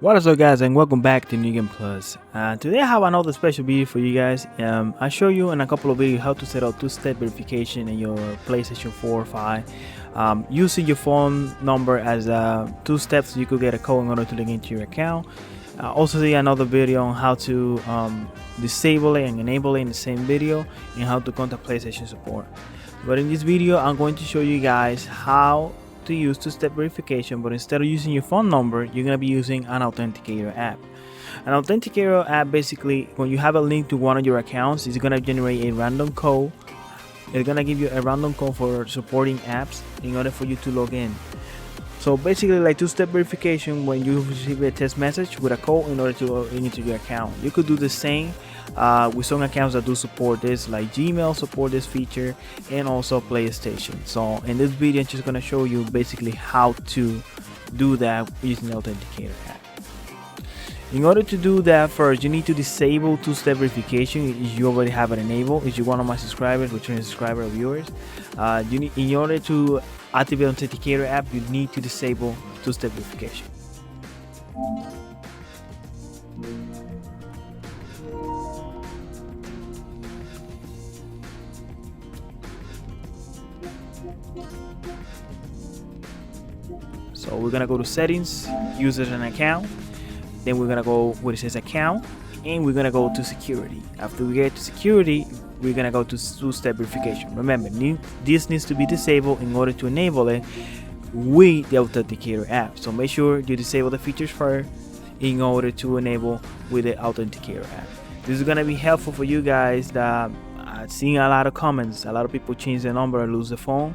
What is up, guys, and welcome back to New Game Plus. Today I have another special video for you guys. I show you in a couple of videos how to set up two-step verification in your PlayStation 4 or 5 using your phone number as two steps. You could get a code in order to log into your account. Also see another video on how to disable it and enable it in the same video, and how to contact PlayStation support. But in this video I'm going to show you guys how to use two-step verification, but instead of using your phone number, you're going to be using an authenticator app. An authenticator app, basically, when you have a link to one of your accounts, it's going to generate a random code. It's going to give you a random code for supporting apps in order for you to log in. So basically, like two-step verification, when you receive a text message with a code in order to log into your account, you could do the same with some accounts that do support this, like Gmail support this feature, and also PlayStation. So in this video, I'm just going to show you basically how to do that using the authenticator app. In order to do that, first you need to disable two-step verification if you already have it enabled. If you're one of my subscribers, returning subscriber or viewers, you need, in order to activate the authenticator app, you need to disable two-step verification. So we're gonna go to settings, users and account. Then we're gonna go where it says account, and we're gonna go to security. After we get to security, we're gonna go to two-step verification. Remember, this needs to be disabled in order to enable it with the authenticator app. So make sure you disable the features first in order to enable with the authenticator app. This is gonna be helpful for you guys that I've seen a lot of comments. A lot of people change their number and lose the phone.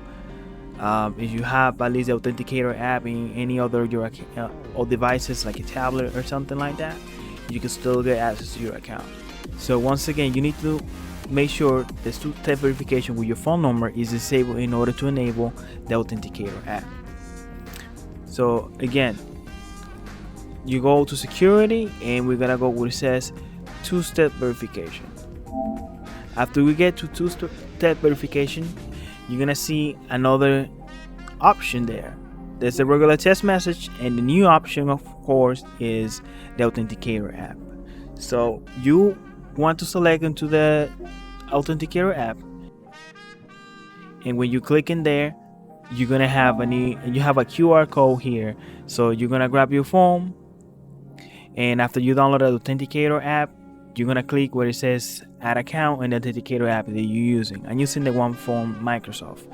If you have at least the authenticator app in any other your or devices like a tablet or something like that, you can still get access to your account. So once again, you need to make sure this two-step verification with your phone number is disabled in order to enable the authenticator app. So again, you go to security, and we're gonna go where it says two-step verification. After we get to two-step verification, you're gonna see another option there. There's a regular text message, and the new option, of course, is the authenticator app. So you want to select into the authenticator app, and when you click in there, you're gonna have you have a QR code here. So you're gonna grab your phone, and after you download the authenticator app, you're gonna click where it says add account and the authenticator app that you're using. I'm using the one from Microsoft.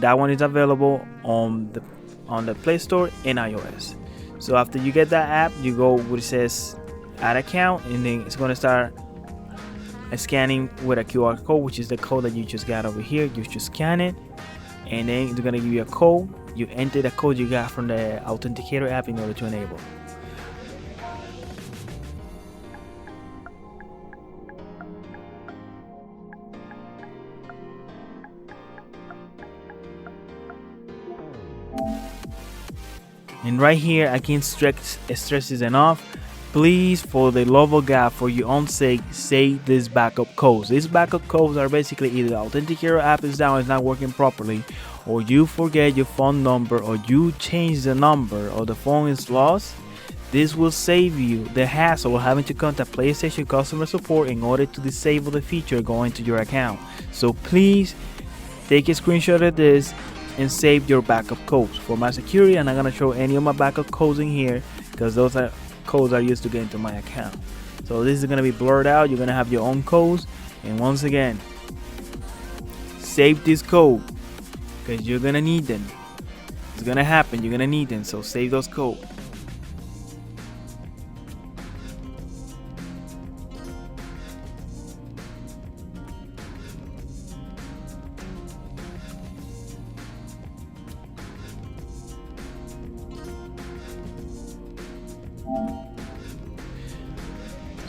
That one is available on the Play Store and iOS. So after you get that app, you go where it says add account, and then it's gonna start scanning with a QR code, which is the code that you just got over here. You just scan it, and then it's gonna give you a code. You enter the code you got from the authenticator app in order to enable. And right here, I can't stress this enough. Please, for the love of God, for your own sake, save these backup codes. These backup codes are basically either the authenticator app is down, it's not working properly, or you forget your phone number, or you change the number, or the phone is lost. This will save you the hassle of having to contact PlayStation customer support in order to disable the feature going to your account. So please take a screenshot of this and save your backup codes. For my security, I'm not gonna show any of my backup codes in here, because those are codes I used to get into my account. So this is gonna be blurred out. You're gonna have your own codes, and once again, save this code because you're gonna need them. It's gonna happen. You're gonna need them. So save those codes.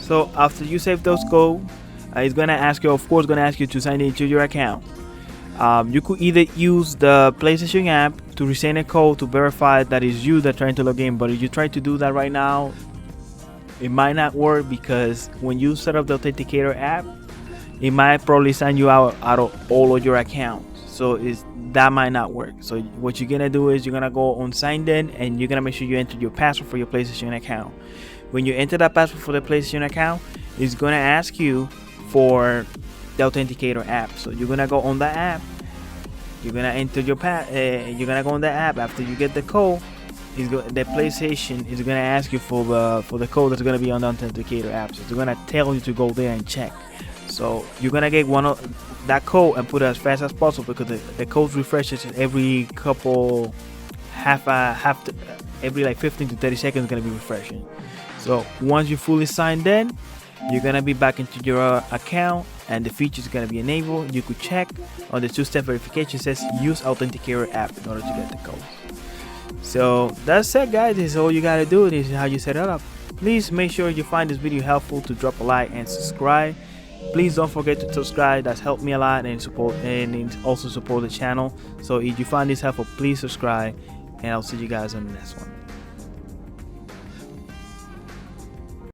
So after you save those codes, it's gonna ask you, of course, to sign into your account. You could either use the PlayStation app to resend a code to verify that it's you that trying to log in. But if you try to do that right now, it might not work, because when you set up the authenticator app, it might probably sign you out of all of your accounts. So that might not work. So what you're gonna do is you're gonna go on signed in, and you're gonna make sure you enter your password for your PlayStation account. When you enter that password for the PlayStation account, it's gonna ask you for the Authenticator app. So you're gonna go on the app, you're gonna enter your you're gonna go on the app. After you get the code, the PlayStation is gonna ask you for the code that's gonna be on the Authenticator app. So they're gonna tell you to go there and check. So you're gonna get one of that code and put it as fast as possible, because the code refreshes every couple every like 15 to 30 seconds gonna be refreshing. So once you're fully signed in, you're gonna be back into your account, and the feature is gonna be enabled. You could check on the two-step verification. It says use Authenticator app in order to get the code. So that's it, guys. This is all you gotta do. This is how you set it up. Please make sure you find this video helpful to drop a like and subscribe. Please don't forget to subscribe. That's helped me a lot, and also support the channel. So if you find this helpful, please subscribe, and I'll see you guys on the next one.